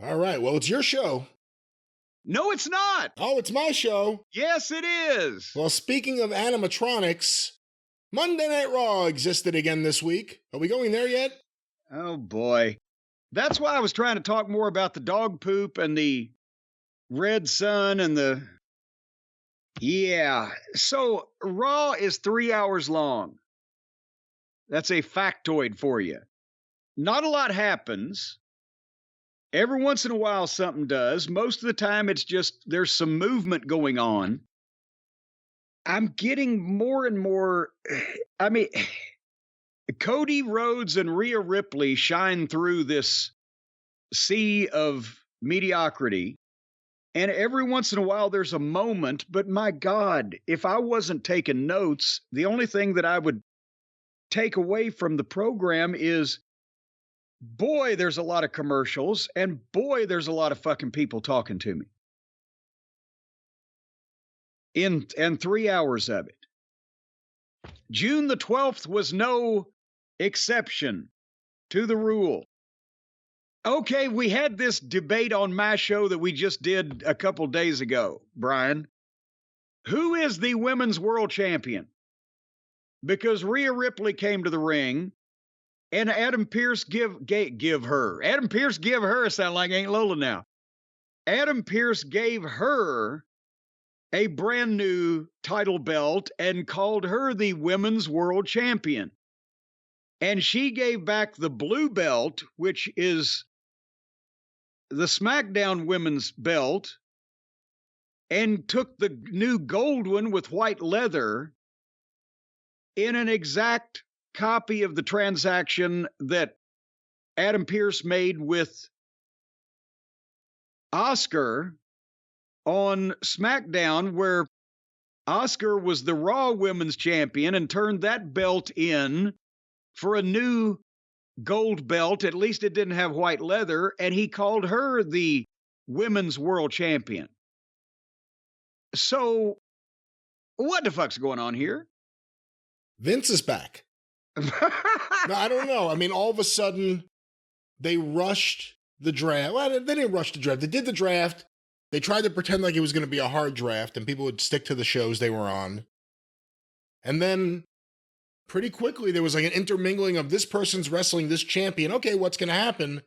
All right. Well, it's your show. No, it's not. Oh, it's my show. Yes, it is. Well, speaking of animatronics, Monday Night Raw existed again this week. Are we going there yet? Oh, boy. That's why I was trying to talk more about the dog poop and the red sun and the... Yeah. So, Raw is 3 hours long. That's a factoid for you. Not a lot happens. Every once in a while, something does. Most of the time, it's just there's some movement going on. I'm getting more and more... I mean... Cody Rhodes and Rhea Ripley shine through this sea of mediocrity. And every once in a while, there's a moment. But my God, if I wasn't taking notes, the only thing that I would take away from the program is, boy, there's a lot of commercials. And boy, there's a lot of fucking people talking to me. And 3 hours of it. June the 12th was no exception to the rule. Okay, we had this debate on my show that we just did a couple days ago, Brian. Who is the women's world champion? Because Rhea Ripley came to the ring, and Adam Pearce give her. Adam Pearce give her sound like Aunt Lola now. Adam Pearce gave her a brand new title belt and called her the women's world champion. And she gave back the blue belt, which is the SmackDown women's belt, and took the new gold one with white leather in an exact copy of the transaction that Adam Pearce made with Oscar on SmackDown, where Oscar was the Raw women's champion and turned that belt in for a new gold belt. At least it didn't have white leather, and he called her the women's world champion. So, what the fuck's going on here? Vince is back. No, I don't know. I mean, all of a sudden, they rushed the draft. Well, they didn't rush the draft. They did the draft. They tried to pretend like it was going to be a hard draft, and people would stick to the shows they were on. And then pretty quickly, there was like an intermingling of this person's wrestling this champion. Okay, what's going to happen?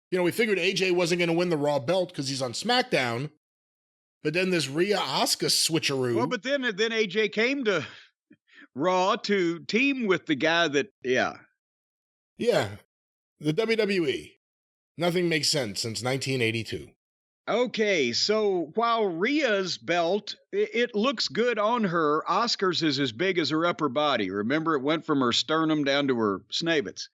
You know, we figured AJ wasn't going to win the Raw belt because he's on SmackDown. But then this Rhea Asuka switcheroo. Well, but then AJ came to Raw to team with the guy that, yeah. Yeah, the WWE. Nothing makes sense since 1982. Okay, so while Rhea's belt, it looks good on her, Oscar's is as big as her upper body. Remember, it went from her sternum down to her snavets.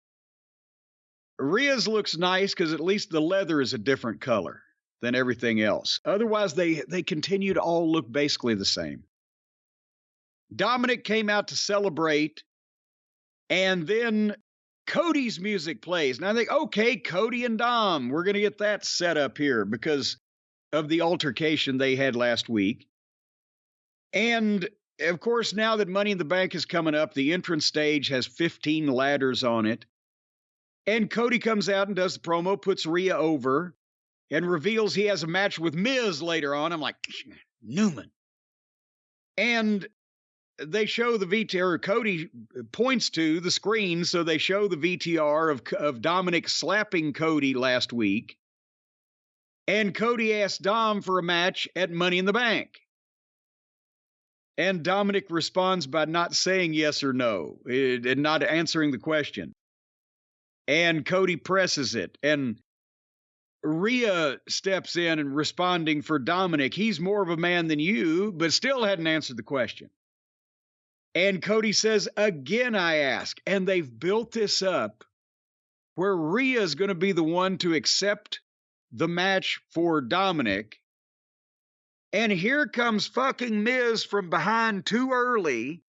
Rhea's looks nice because at least the leather is a different color than everything else. Otherwise, they continue to all look basically the same. Dominic came out to celebrate, and then Cody's music plays. And I think, okay, Cody and Dom, we're going to get that set up here because of the altercation they had last week. And, of course, now that Money in the Bank is coming up, the entrance stage has 15 ladders on it. And Cody comes out and does the promo, puts Rhea over, and reveals he has a match with Miz later on. I'm like, Newman. And they show the VTR, Cody points to the screen, so they show the VTR of Dominic slapping Cody last week. And Cody asked Dom for a match at Money in the Bank. And Dominic responds by not saying yes or no, and not answering the question. And Cody presses it, and Rhea steps in and responding for Dominic. He's more of a man than you, but still hadn't answered the question. And Cody says, again, I ask. And they've built this up where Rhea is going to be the one to accept the match for Dominic. And here comes fucking Miz from behind too early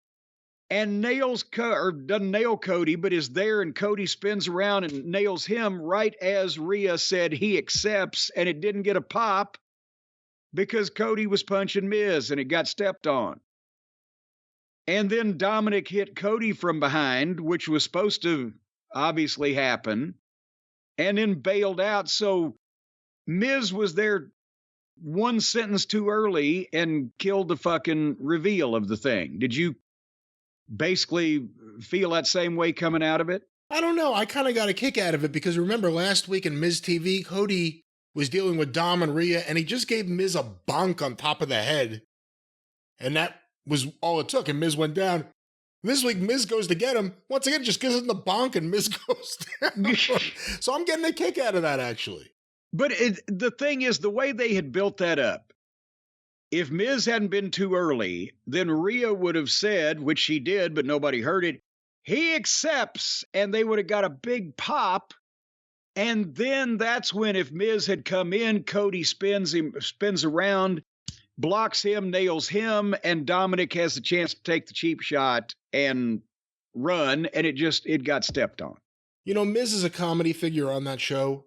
and doesn't nail Cody, but is there, and Cody spins around and nails him right as Rhea said he accepts, and it didn't get a pop because Cody was punching Miz and it got stepped on. And then Dominic hit Cody from behind, which was supposed to obviously happen, and then bailed out. So Miz was there one sentence too early and killed the fucking reveal of the thing. Did you basically feel that same way coming out of it? I don't know. I kind of got a kick out of it because remember last week in Miz TV, Cody was dealing with Dom and Rhea, and he just gave Miz a bonk on top of the head. And that was all it took, and Miz went down. This week, Miz goes to get him. Once again, just gives him the bonk, and Miz goes down. So I'm getting a kick out of that, actually. But the thing is, the way they had built that up, if Miz hadn't been too early, then Rhea would have said, which she did, but nobody heard it, he accepts, and they would have got a big pop. And then that's when, if Miz had come in, Cody spins around, blocks him, nails him, and Dominic has the chance to take the cheap shot and run, and it got stepped on. You know, Miz is a comedy figure on that show.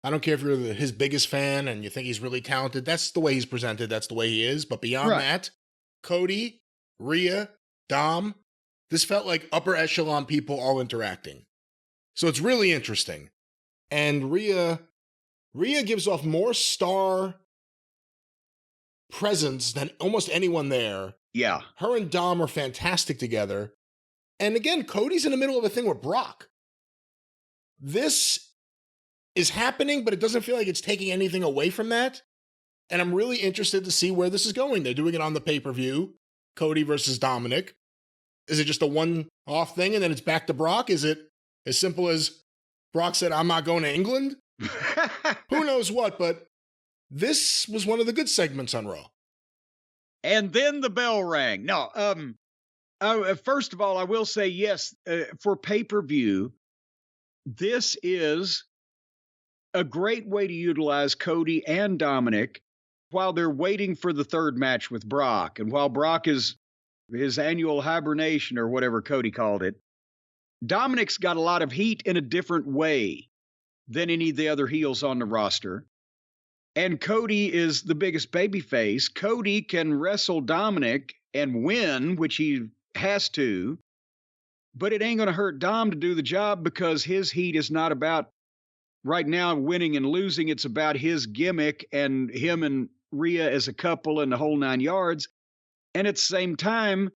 I don't care if you're his biggest fan and you think he's really talented. That's the way he's presented. That's the way he is. But beyond that, Cody, Rhea, Dom, this felt like upper echelon people all interacting. So it's really interesting. And Rhea gives off more star presence than almost anyone there. Yeah. Her and Dom are fantastic together. And again, Cody's in the middle of a thing with Brock. This is happening, but it doesn't feel like it's taking anything away from that. And I'm really interested to see where this is going. They're doing it on the pay-per-view, Cody versus Dominic. Is it just a one-off thing and then it's back to Brock? Is it as simple as Brock said, I'm not going to England? Who knows what, but this was one of the good segments on Raw. And then the bell rang. No, first of all, I will say yes, for pay-per-view, this is a great way to utilize Cody and Dominic while they're waiting for the third match with Brock. And while Brock is his annual hibernation or whatever Cody called it, Dominic's got a lot of heat in a different way than any of the other heels on the roster. And Cody is the biggest babyface. Cody can wrestle Dominic and win, which he has to, but it ain't going to hurt Dom to do the job because his heat is not about right now winning and losing. It's about his gimmick and him and Rhea as a couple and the whole 9 yards. And at the same time,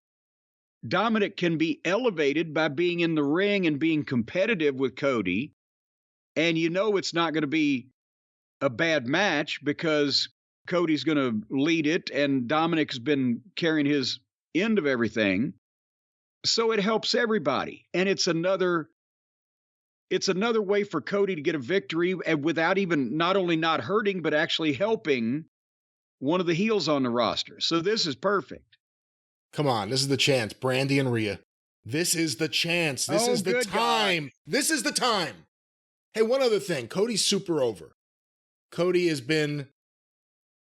Dominic can be elevated by being in the ring and being competitive with Cody. And you know it's not going to be a bad match because Cody's going to lead it and Dominic's been carrying his end of everything. So it helps everybody. And it's another way for Cody to get a victory and without even not only not hurting, but actually helping one of the heels on the roster. So this is perfect. Come on, this is the chance. Brandy and Rhea. This is the chance. This is the time. God. This is the time. Hey, one other thing. Cody's super over. Cody has been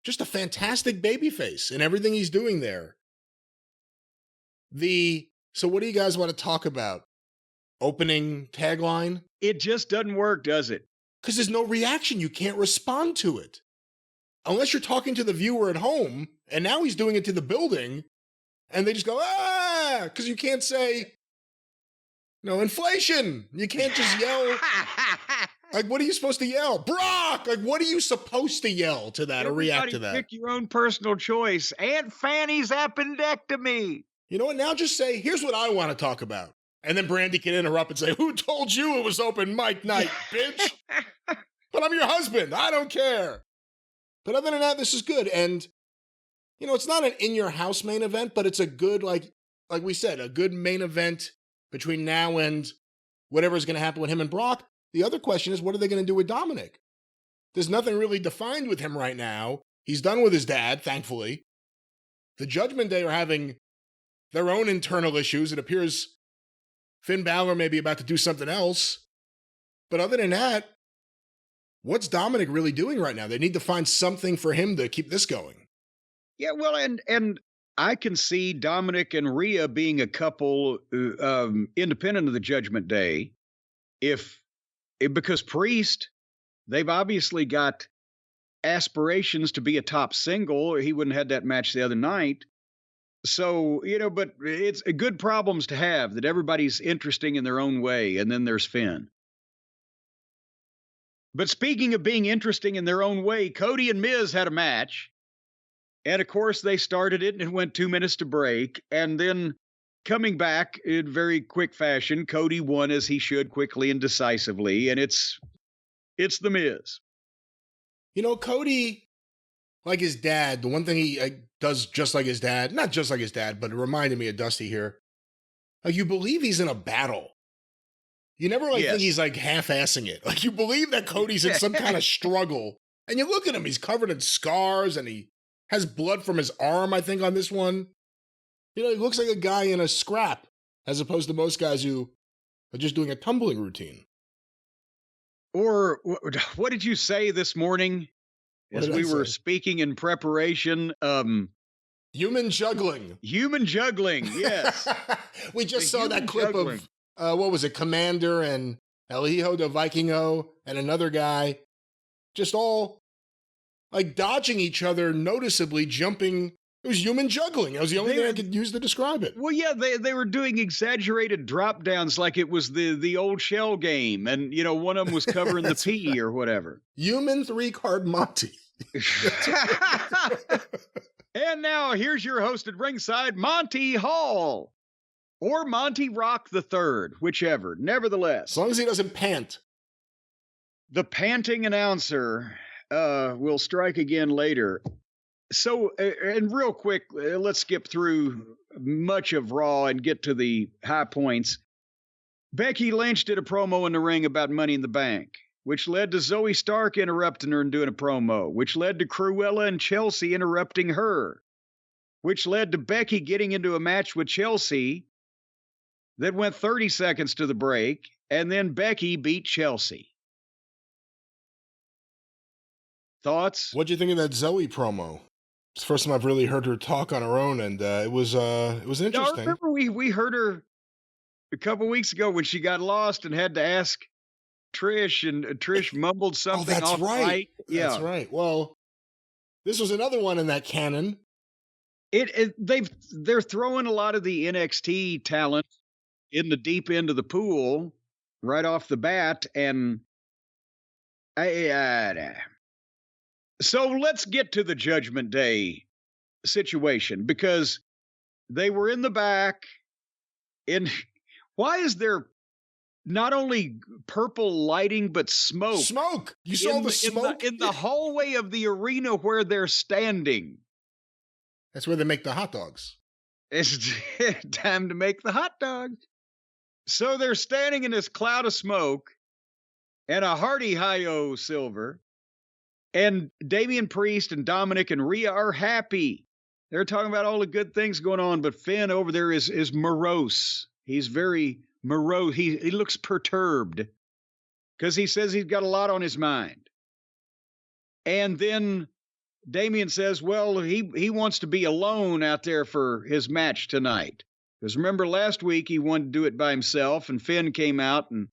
just a fantastic babyface in everything he's doing there. So what do you guys want to talk about? Opening tagline? It just doesn't work, does it? Because there's no reaction. You can't respond to it. Unless you're talking to the viewer at home, and now he's doing it to the building, and they just go, ah, because you can't say, no, inflation. You can't just yell. Like, what are you supposed to yell? Brock! Like, what are you supposed to yell to that or react to that? Pick your own personal choice. Aunt Fanny's appendectomy. You know what? Now just say, here's what I want to talk about. And then Brandy can interrupt and say, who told you it was open mic night, bitch? But I'm your husband. I don't care. But other than that, this is good. And, you know, it's not an in-your-house main event, but it's a good, like we said, a good main event between now and whatever's going to happen with him and Brock. The other question is, what are they going to do with Dominic? There's nothing really defined with him right now. He's done with his dad, thankfully. The Judgment Day are having their own internal issues. It appears Finn Balor may be about to do something else. But other than that, what's Dominic really doing right now? They need to find something for him to keep this going. Yeah, well, and I can see Dominic and Rhea being a couple independent of the Judgment Day. Because Priest, they've obviously got aspirations to be a top single, or he wouldn't have had that match the other night. So, you know, but it's good problems to have, that everybody's interesting in their own way. And then there's Finn. But speaking of being interesting in their own way, Cody and Miz had a match. And of course, they started it and it went 2 minutes to break. And then coming back in very quick fashion, Cody won as he should, quickly and decisively. And it's the Miz. You know, Cody, like his dad, the one thing he does just like his dad, not just like his dad, but it reminded me of Dusty here. Like, you believe he's in a battle. You never think he's like half-assing it. Like, you believe that Cody's in some kind of struggle. And you look at him, he's covered in scars and he has blood from his arm, I think, on this one. You know, he looks like a guy in a scrap, as opposed to most guys who are just doing a tumbling routine. Or what did you say this morning as we were speaking in preparation? Human juggling. Human juggling, yes. We just saw that clip of, what was it, Commander and El Hijo de Vikingo and another guy, just all like dodging each other, noticeably jumping. It was human juggling. That was the only thing I could use to describe it. Well, yeah, they were doing exaggerated drop downs like it was the old shell game. And, you know, one of them was covering the P right. or whatever. Human 3-card Monty. And now here's your host at ringside, Monty Hall. Or Monty Rock III, whichever. Nevertheless. As long as he doesn't pant. The panting announcer will strike again later. So, and real quick, let's skip through much of Raw and get to the high points. Becky Lynch did a promo in the ring about Money in the Bank, which led to Zoe Stark interrupting her and doing a promo, which led to Cruella and Chelsea interrupting her, which led to Becky getting into a match with Chelsea that went 30 seconds to the break, and then Becky beat Chelsea. Thoughts? What'd you think of that Zoe promo? It's the first time I've really heard her talk on her own, and it was interesting. No, I remember we heard her a couple weeks ago when she got lost and had to ask Trish, and Trish mumbled something. Oh, that's right. Right. Yeah, that's right. Well, this was another one in that canon. They're throwing a lot of the NXT talent in the deep end of the pool right off the bat, and so let's get to the Judgment Day situation, because they were in the back. And why is there not only purple lighting, but smoke? Smoke! You saw the smoke? In the hallway of the arena where they're standing. That's where they make the hot dogs. It's time to make the hot dogs. So they're standing in this cloud of smoke and a hearty hi-yo Silver. And Damian Priest and Dominic and Rhea are happy. They're talking about all the good things going on, but Finn over there is morose. He's very morose. He looks perturbed because he says he's got a lot on his mind. And then Damian says, well, he wants to be alone out there for his match tonight. Because remember last week he wanted to do it by himself, and Finn came out and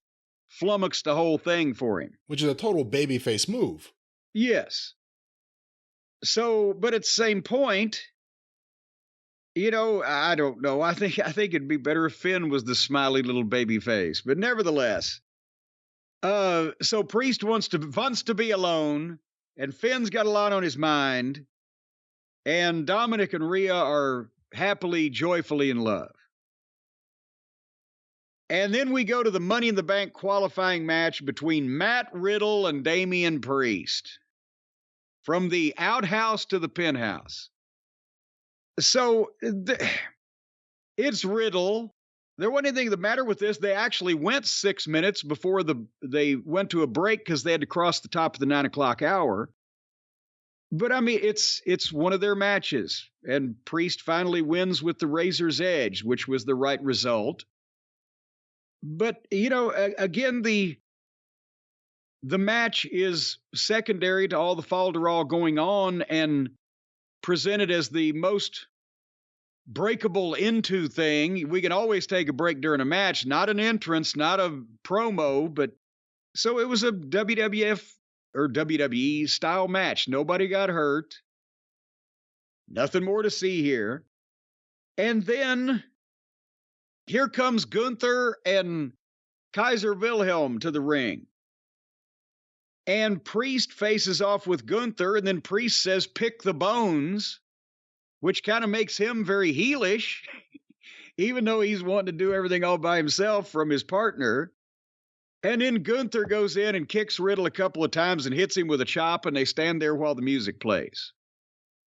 flummoxed the whole thing for him. Which is a total babyface move. Yes. So, but at the same point, you know, I don't know. I think it'd be better if Finn was the smiley little baby face. But nevertheless, so Priest wants to be alone, and Finn's got a lot on his mind, and Dominic and Rhea are happily, joyfully in love. And then we go to the Money in the Bank qualifying match between Matt Riddle and Damian Priest. From the outhouse to the penthouse. So it's Riddle. There wasn't anything the matter with this. They actually went 6 minutes before they went to a break because they had to cross the top of the 9 o'clock hour. But I mean, it's one of their matches. And Priest finally wins with the razor's edge, which was the right result. But, you know, again, the match is secondary to all the falderall going on and presented as the most breakable into thing. We can always take a break during a match, not an entrance, not a promo, but so it was a WWF or WWE style match. Nobody got hurt. Nothing more to see here. And then here comes Gunther and Kaiser Wilhelm to the ring. And Priest faces off with Gunther, and then Priest says, pick the bones, which kind of makes him very heelish, even though he's wanting to do everything all by himself from his partner. And then Gunther goes in and kicks Riddle a couple of times and hits him with a chop, and they stand there while the music plays.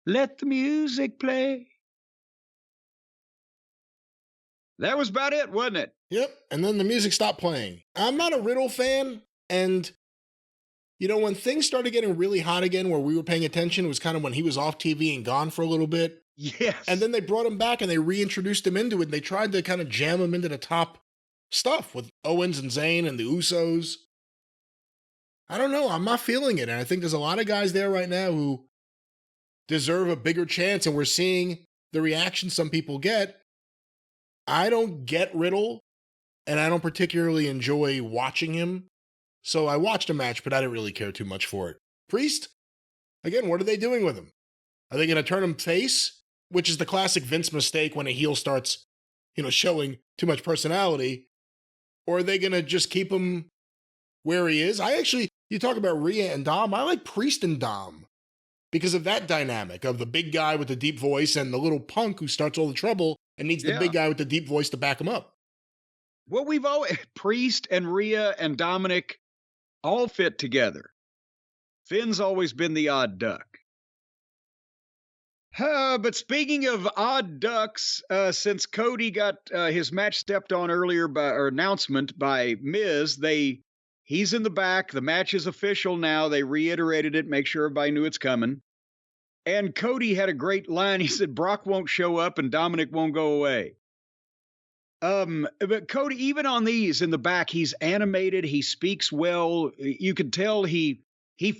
Let the music play. That was about it, wasn't it? Yep, and then the music stopped playing. I'm not a Riddle fan, and when things started getting really hot again where we were paying attention, it was kind of when he was off TV and gone for a little bit. Yes. And then they brought him back and they reintroduced him into it, and they tried to kind of jam him into the top stuff with Owens and Zayn and the Usos. I don't know. I'm not feeling it. And I think there's a lot of guys there right now who deserve a bigger chance, and we're seeing the reaction some people get. I don't get Riddle, and I don't particularly enjoy watching him. So I watched a match, but I didn't really care too much for it. Priest? Again, what are they doing with him? Are they going to turn him face? Which is the classic Vince mistake when a heel starts, showing too much personality. Or are they going to just keep him where he is? You talk about Rhea and Dom. I like Priest and Dom because of that dynamic of the big guy with the deep voice and the little punk who starts all the trouble and needs the big guy with the deep voice to back him up. Well, we've always, Priest and Rhea and Dominic all fit together. Finn's always been the odd duck. But speaking of odd ducks, since Cody got his match stepped on earlier announcement by Miz, he's in the back. The match is official now. They reiterated it, make sure everybody knew it's coming. And Cody had a great line. He said, Brock won't show up and Dominic won't go away. But Cody, even on these in the back, he's animated. He speaks well. You could tell he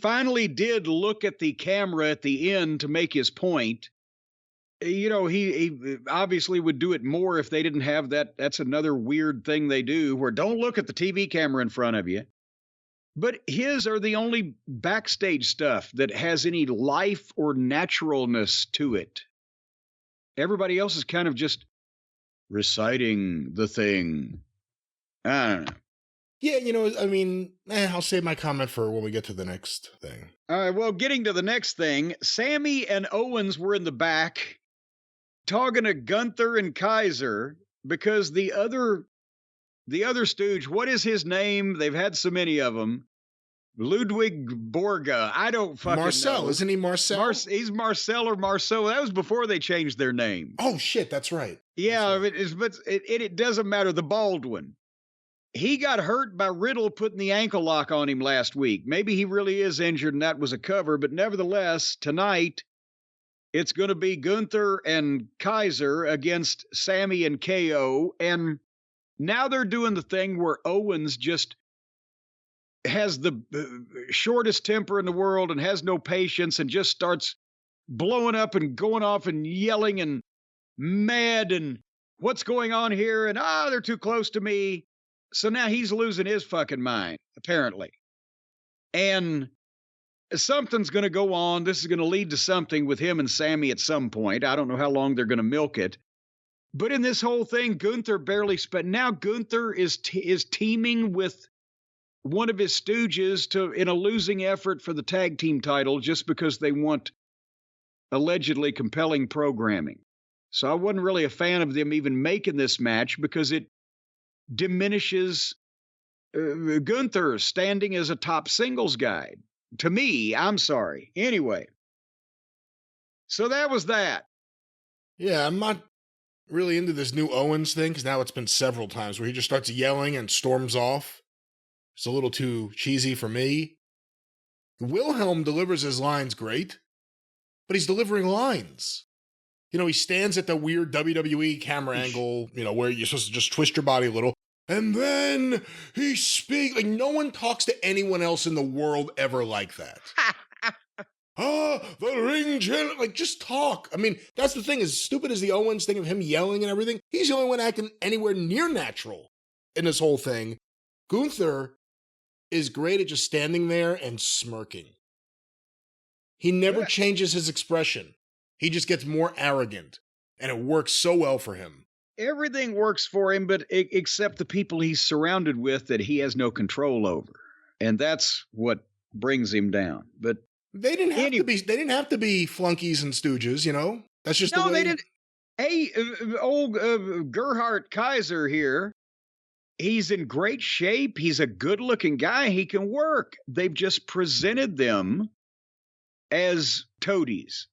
finally did look at the camera at the end to make his point. He obviously would do it more if they didn't have that. That's another weird thing they do where don't look at the TV camera in front of you. But his are the only backstage stuff that has any life or naturalness to it. Everybody else is kind of just reciting the thing. I don't know. Yeah, I'll save my comment for when we get to the next thing. All right, well, getting to the next thing, Sammy and Owens were in the back talking to Gunther and Kaiser because the other stooge, what is his name? They've had so many of them. Ludwig Borga. I don't fucking Marcel, know. Isn't he Marcel? He's Marcel or Marceau. That was before they changed their name. Oh, shit, that's right. Yeah, it doesn't matter. The bald one. He got hurt by Riddle putting the ankle lock on him last week. Maybe he really is injured and that was a cover, but nevertheless, tonight, it's going to be Gunther and Kaiser against Sammy and KO. And now they're doing the thing where Owens just has the shortest temper in the world and has no patience and just starts blowing up and going off and yelling and mad and what's going on here? And they're too close to me. So now he's losing his fucking mind, apparently. And something's going to go on. This is going to lead to something with him and Sammy at some point. I don't know how long they're going to milk it. But in this whole thing, Gunther barely spent. Now Gunther is teaming with one of his stooges in a losing effort for the tag team title just because they want allegedly compelling programming. So I wasn't really a fan of them even making this match because it diminishes Gunther standing as a top singles guy. To me, I'm sorry. Anyway, so that was that. Yeah, I'm not really into this new Owens thing because now it's been several times where he just starts yelling and storms off. It's a little too cheesy for me. Wilhelm delivers his lines great, but he's delivering lines. He stands at the weird WWE camera angle, where you're supposed to just twist your body a little. And then he speaks. Like, no one talks to anyone else in the world ever like that. The ring general. Like, just talk. I mean, that's the thing. As stupid as the Owens thing of him yelling and everything, he's the only one acting anywhere near natural in this whole thing. Gunther is great at just standing there and smirking. He never changes his expression. He just gets more arrogant, and it works so well for him. Everything works for him, but except the people he's surrounded with that he has no control over. And that's what brings him down. But they didn't have to be. They didn't have to be flunkies and stooges. You know, that's just the way. They didn't. Hey, old Gerhard Kaiser here. He's in great shape. He's a good-looking guy. He can work. They've just presented them as toadies.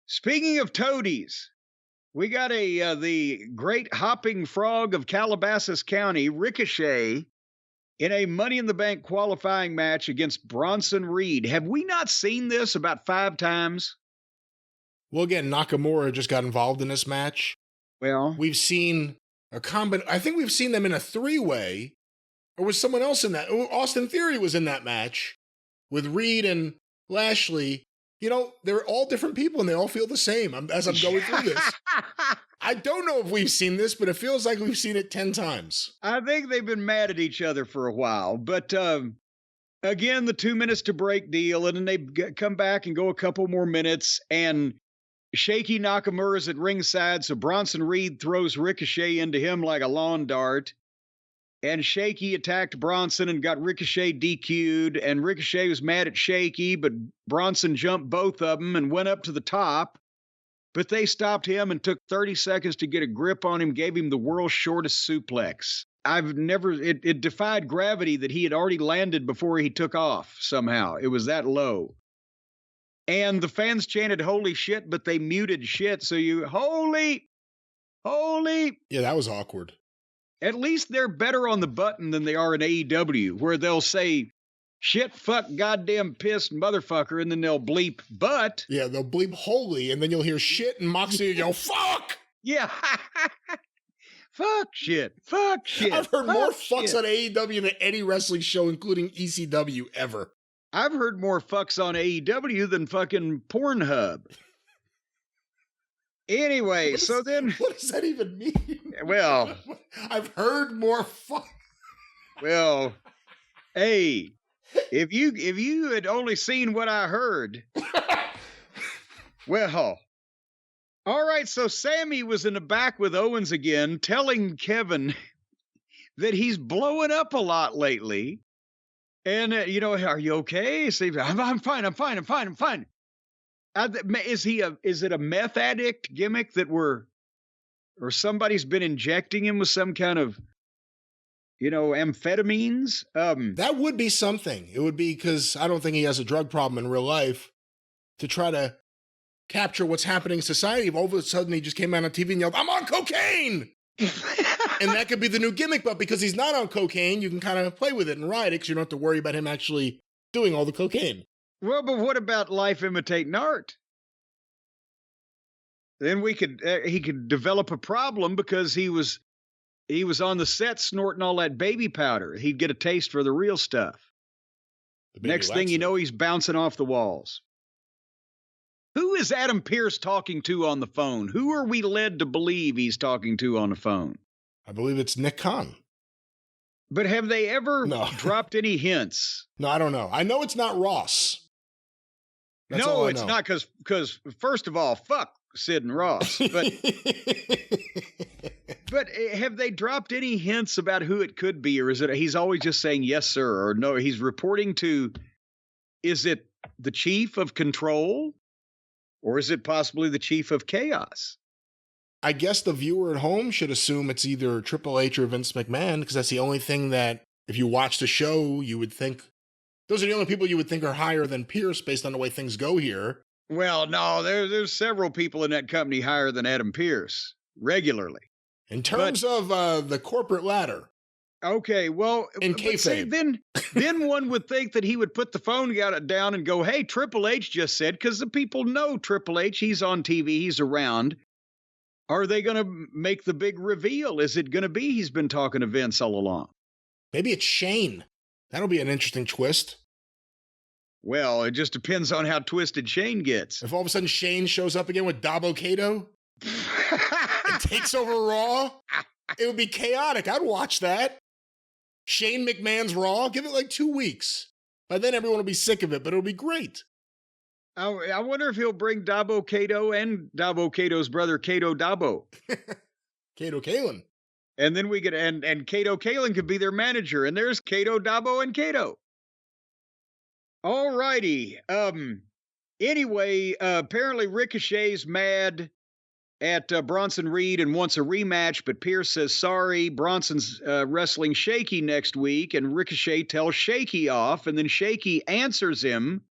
Speaking of toadies, we got the great hopping frog of Calabasas County, Ricochet, in a Money in the Bank qualifying match against Bronson Reed. Have we not seen this about 5 times? Well, again, Nakamura just got involved in this match. Well, we've seen I think we've seen them in a 3-way, or was someone else in that? Austin Theory was in that match with Reed and Lashley. You know, they're all different people and they all feel the same as I'm going through this. I don't know if we've seen this, but it feels like we've seen it 10 times. I think they've been mad at each other for a while. But again, the 2 minutes to break deal, and then they come back and go a couple more minutes, and shaky Nakamura's at ringside, so Bronson Reed throws Ricochet into him like a lawn dart. And Shaky attacked Bronson and got Ricochet DQ'd, and Ricochet was mad at Shaky, but Bronson jumped both of them and went up to the top. But they stopped him and took 30 seconds to get a grip on him, gave him the world's shortest suplex. It defied gravity that he had already landed before he took off somehow. It was that low. And the fans chanted, holy shit, but they muted shit. So holy. Yeah, that was awkward. At least they're better on the button than they are in AEW, where they'll say, shit, fuck, goddamn pissed motherfucker, and then they'll bleep, but. Yeah, they'll bleep holy, and then you'll hear shit and Moxley yell, fuck! Yeah. Fuck shit. I've heard more fucks on AEW than any wrestling show, including ECW, ever. I've heard more fucks on AEW than fucking Pornhub. Anyway, what does that even mean? Well, I've heard more fuck. Well, hey, if you had only seen what I heard. Well, all right, so Sammy was in the back with Owens again, telling Kevin that he's blowing up a lot lately. And, are you okay? So I'm fine. Is it a meth addict gimmick or somebody's been injecting him with some kind of, amphetamines? That would be something. It would be because I don't think he has a drug problem in real life to try to capture what's happening in society. If all of a sudden he just came out on TV and yelled, I'm on cocaine! And that could be the new gimmick, but because he's not on cocaine, you can kind of play with it and ride it because you don't have to worry about him actually doing all the cocaine. Well, but what about life imitating art? Then he could develop a problem because he was on the set snorting all that baby powder. He'd get a taste for the real stuff. Next thing you know, he's bouncing off the walls. Who is Adam Pearce talking to on the phone? Who are we led to believe he's talking to on the phone? I believe it's Nick Khan. But have they ever dropped any hints? No, I don't know. I know it's not Ross. That's all I know. It's not because first of all, fuck Sid and Ross. But but have they dropped any hints about who it could be, or is it he's always just saying yes, sir, or no? He's reporting to. Is it the chief of control, or is it possibly the chief of chaos? I guess the viewer at home should assume it's either Triple H or Vince McMahon, because that's the only thing that, if you watch the show, you would think, those are the only people you would think are higher than Pearce based on the way things go here. Well, no, there's several people in that company higher than Adam Pearce, regularly. In terms of the corporate ladder. Okay, well, in kayfabe. Then one would think that he would put the phone down and go, hey, Triple H just said, because the people know Triple H, he's on TV, he's around. Are they going to make the big reveal? Is it going to be he's been talking to Vince all along? Maybe it's Shane. That'll be an interesting twist. Well, it just depends on how twisted Shane gets. If all of a sudden Shane shows up again with Dabo Kato and takes over Raw, it would be chaotic. I'd watch that. Shane McMahon's Raw, give it like 2 weeks. By then everyone will be sick of it, but it'll be great. I wonder if he'll bring Dabo Kato and Dabo Kato's brother, Kato Dabo. Kato Kalin. And then we could, and Kato Kalin could be their manager, and there's Kato Dabo and Kato. All righty. Anyway, apparently Ricochet's mad at Bronson Reed and wants a rematch, but Pierce says sorry. Bronson's wrestling Shaky next week, and Ricochet tells Shaky off, and then Shaky answers him,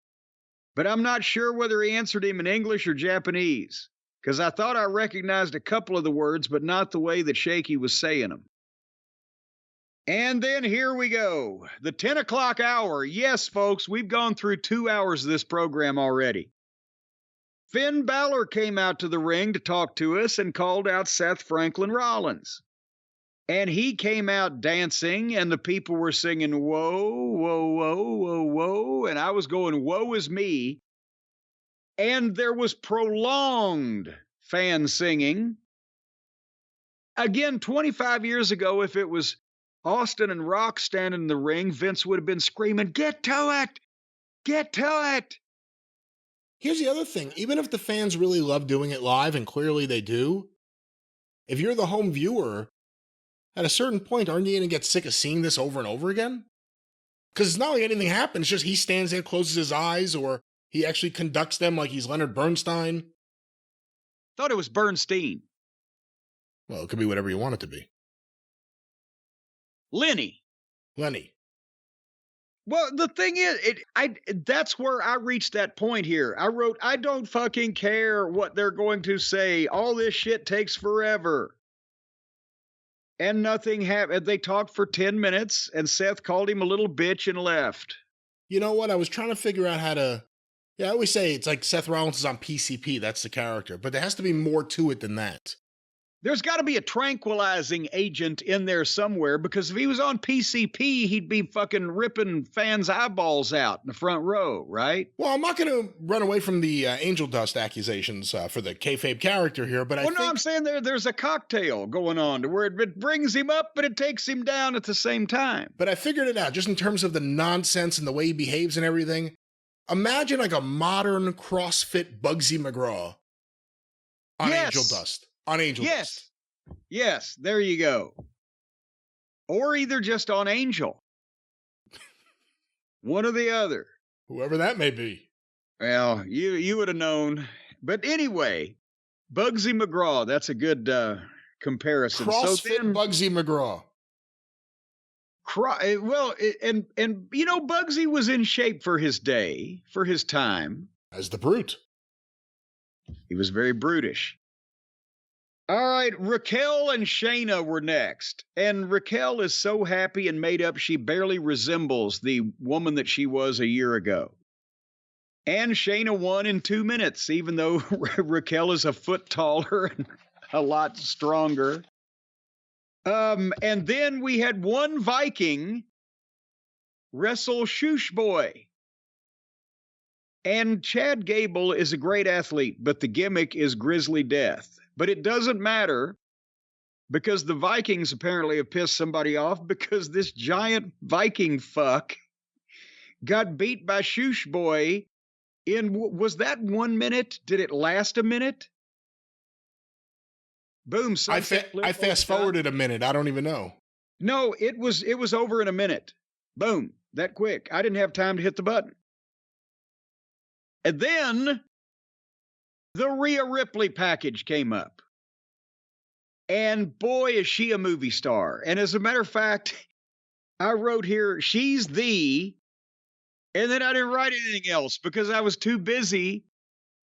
but I'm not sure whether he answered him in English or Japanese, because I thought I recognized a couple of the words, but not the way that Shaky was saying them. And then here we go, the 10 o'clock hour. Yes, folks, we've gone through 2 hours of this program already. Finn Balor came out to the ring to talk to us and called out Seth Franklin Rollins. And he came out dancing, and the people were singing, whoa, whoa, whoa, whoa, whoa. And I was going, woe is me. And there was prolonged fan singing. Again, 25 years ago, if it was Austin and Rock standing in the ring, Vince would have been screaming, get to it! Get to it! Here's the other thing. Even if the fans really love doing it live, and clearly they do, if you're the home viewer, at a certain point, aren't you going to get sick of seeing this over and over again? Because it's not like anything happens. It's just he stands there, closes his eyes, or he actually conducts them like he's Leonard Bernstein. Thought it was Bernstein. Well, it could be whatever you want it to be. Lenny. Well, the thing is, that's where I reached that point here. I wrote, I don't fucking care what they're going to say. All this shit takes forever. And nothing happened. They talked for 10 minutes, and Seth called him a little bitch and left. You know what? I was trying to figure out how to... Yeah, I always say it's like Seth Rollins is on PCP. That's the character. But there has to be more to it than that. There's got to be a tranquilizing agent in there somewhere, because if he was on PCP, he'd be fucking ripping fans' eyeballs out in the front row, right? Well, I'm not going to run away from the angel dust accusations for the kayfabe character here, but I'm saying there's a cocktail going on to where it brings him up, but it takes him down at the same time. But I figured it out, just in terms of the nonsense and the way he behaves and everything. Imagine like a modern CrossFit Bugsy McGraw on Angel Dust. On Angel Dust. Yes, there you go. Or either just on Angel. One or the other. Whoever that may be. Well, you would have known. But anyway, Bugsy McGraw, that's a good comparison. CrossFit Bugsy McGraw. And you know, Bugsy was in shape for his day, for his time. As the brute. He was very brutish. All right, Raquel and Shayna were next. And Raquel is so happy and made up, she barely resembles the woman that she was a year ago. And Shayna won in 2 minutes, even though Raquel is a foot taller and a lot stronger. And then we had one Viking wrestle Shoosh Boy. And Chad Gable is a great athlete, but the gimmick is Grizzly Death. But it doesn't matter, because the Vikings apparently have pissed somebody off, because this giant Viking fuck got beat by Shoosh Boy in, was that 1 minute? Did it last a minute? Boom. I fast forwarded a minute. I don't even know. No, it was over in a minute. Boom. That quick. I didn't have time to hit the button. And then the Rhea Ripley package came up. And boy, is she a movie star. And as a matter of fact, I wrote here, she's the, and then I didn't write anything else because I was too busy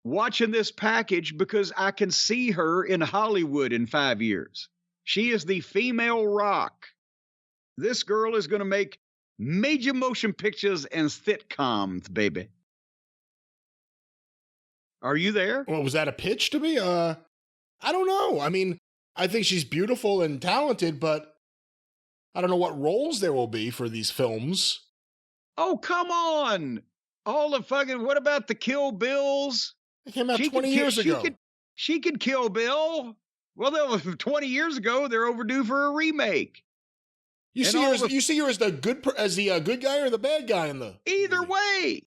watching this package, because I can see her in Hollywood in 5 years. She is the female Rock. This girl is going to make major motion pictures and sitcoms, baby. Are you there? Well, was that a pitch to me? I don't know. I mean, I think she's beautiful and talented, but I don't know what roles there will be for these films. Oh, come on. All the fucking, what about the Kill Bills? It came out 20 years ago. She could Kill Bill. Well, 20 years ago, they're overdue for a remake. You see her as the good guy or the bad guy in the either way.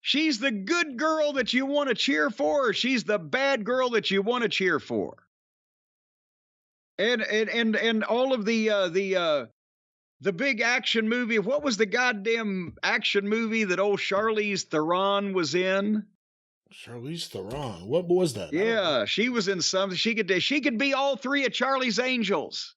She's the good girl that you want to cheer for, or she's the bad girl that you want to cheer for. And all of the The big action movie. What was the goddamn action movie that old Charlize Theron was in? Charlize Theron. What was that? Yeah, she was in something. She could be all three of Charlie's Angels.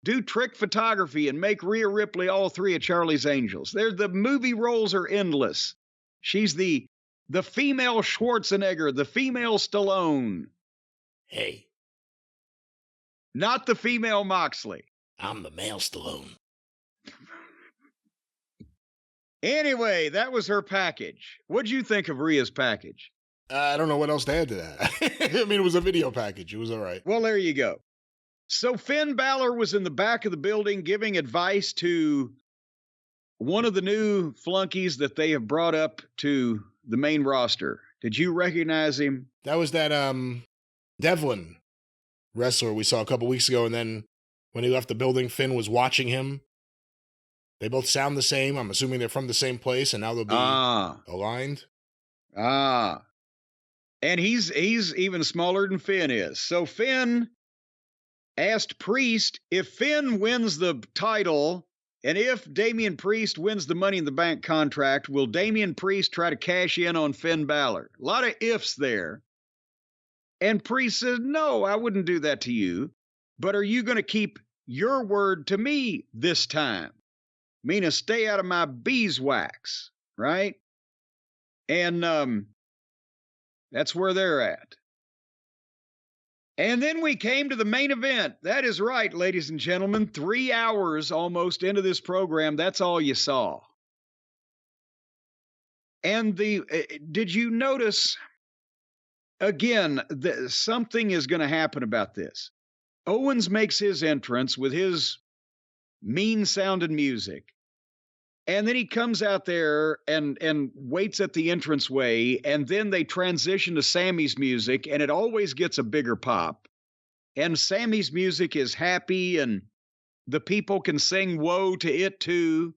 Do trick photography and make Rhea Ripley all three of Charlie's Angels. The movie roles are endless. She's the female Schwarzenegger, the female Stallone. Hey. Not the female Moxley. I'm the male Stallone. Anyway, that was her package. What'd you think of Rhea's package? I don't know what else to add to that. I mean, it was a video package. It was all right. Well, there you go. So Finn Balor was in the back of the building giving advice to one of the new flunkies that they have brought up to the main roster. Did you recognize him? That was that Devlin wrestler we saw a couple weeks ago, and then when he left the building, Finn was watching him. They both sound the same. I'm assuming they're from the same place, and now they'll be aligned. And he's even smaller than Finn is. So Finn asked Priest if Finn wins the title and if Damian Priest wins the Money in the Bank contract, will Damian Priest try to cash in on Finn Balor? A lot of ifs there. And Priest says, no, I wouldn't do that to you. But are you going to keep your word to me this time? Meaning stay out of my beeswax, right? And that's where they're at. And then we came to the main event. That is right, ladies and gentlemen. 3 hours almost into this program. That's all you saw. And did you notice, again, something is going to happen about this. Owens makes his entrance with his mean-sounding music. And then he comes out there and waits at the entranceway, and then they transition to Sammy's music, and it always gets a bigger pop. And Sammy's music is happy, and the people can sing "Woe" to it too.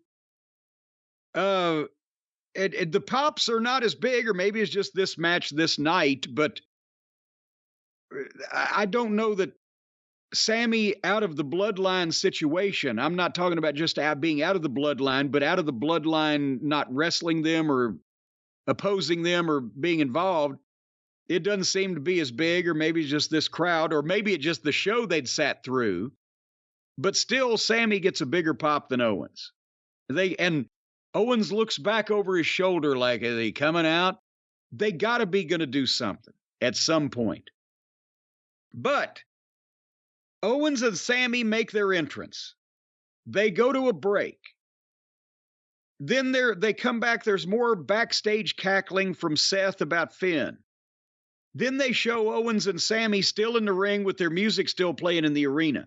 The pops are not as big, or maybe it's just this match this night, but I don't know that Sammy out of the bloodline situation. I'm not talking about just being out of the bloodline, but out of the bloodline, not wrestling them or opposing them or being involved. It doesn't seem to be as big, or maybe it's just this crowd, or maybe it's just the show they'd sat through. But still, Sammy gets a bigger pop than Owens. And Owens looks back over his shoulder like, is he coming out? They got to be going to do something at some point. But Owens and Sammy make their entrance. They go to a break. Then they come back. There's more backstage cackling from Seth about Finn. Then they show Owens and Sammy still in the ring with their music still playing in the arena.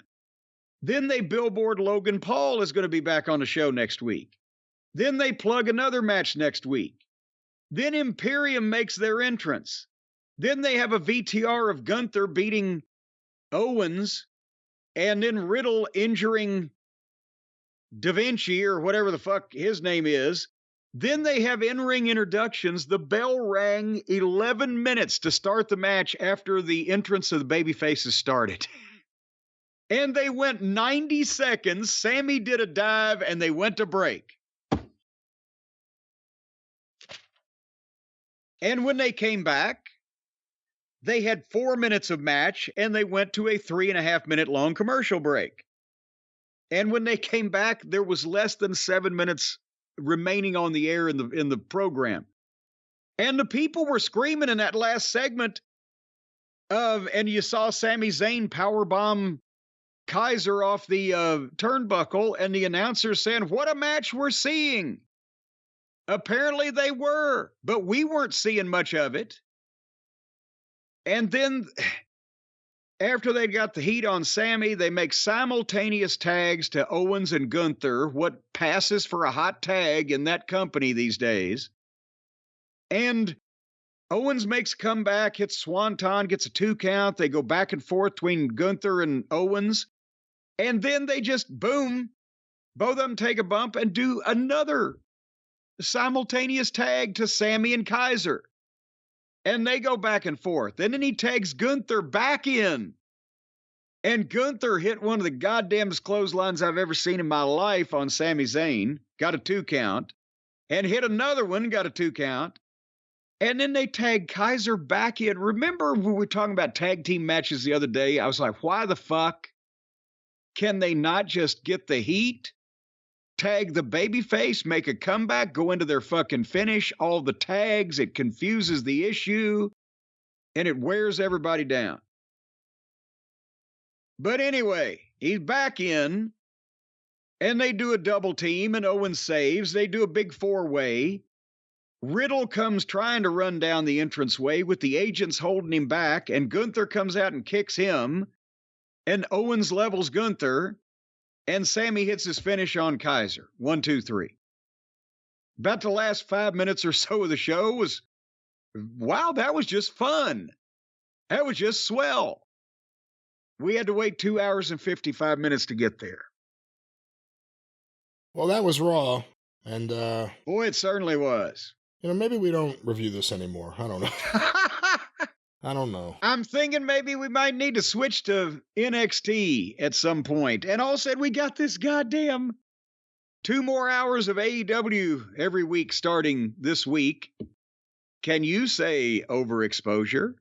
Then they billboard Logan Paul is going to be back on the show next week. Then they plug another match next week. Then Imperium makes their entrance. Then they have a VTR of Gunther beating Owens, and then Riddle injuring Da Vinci, or whatever the fuck his name is. Then they have in-ring introductions. The bell rang 11 minutes to start the match after the entrance of the babyfaces started. And they went 90 seconds. Sammy did a dive, and they went to break. And when they came back, they had 4 minutes of match, and they went to a 3.5 minute long commercial break. And when they came back, there was less than 7 minutes remaining on the air in the program. And the people were screaming in that last segment and you saw Sami Zayn powerbomb Kaiser off the turnbuckle, and the announcer saying, "What a match we're seeing." Apparently they were, but we weren't seeing much of it. And then after they got the heat on Sammy, they make simultaneous tags to Owens and Gunther, what passes for a hot tag in that company these days. And Owens makes a comeback, hits Swanton, gets a 2 count. They go back and forth between Gunther and Owens. And then they just, boom, both of them take a bump and do another simultaneous tag to Sammy and Kaiser. And they go back and forth. And then he tags Gunther back in. And Gunther hit one of the goddamnest clotheslines I've ever seen in my life on Sami Zayn. Got a 2 count. And hit another one, got a 2 count. And then they tagged Kaiser back in. Remember when we were talking about tag team matches the other day? I was like, why the fuck can they not just get the heat, tag the babyface, make a comeback, go into their fucking finish, all the tags, it confuses the issue, and it wears everybody down. But anyway, he's back in, and they do a double team, and Owens saves. They do a big 4-way. Riddle comes trying to run down the entranceway with the agents holding him back, and Gunther comes out and kicks him, and Owens levels Gunther, and Sami hits his finish on Kaiser. 1, 2, 3. About the last 5 minutes or so of the show was, wow, that was just fun. That was just swell. We had to wait 2 hours and 55 minutes to get there. Well, that was Raw. And, boy, it certainly was. Maybe we don't review this anymore. I don't know. I don't know. I'm thinking maybe we might need to switch to NXT at some point. And all said, we got this goddamn 2 more hours of AEW every week starting this week. Can you say overexposure?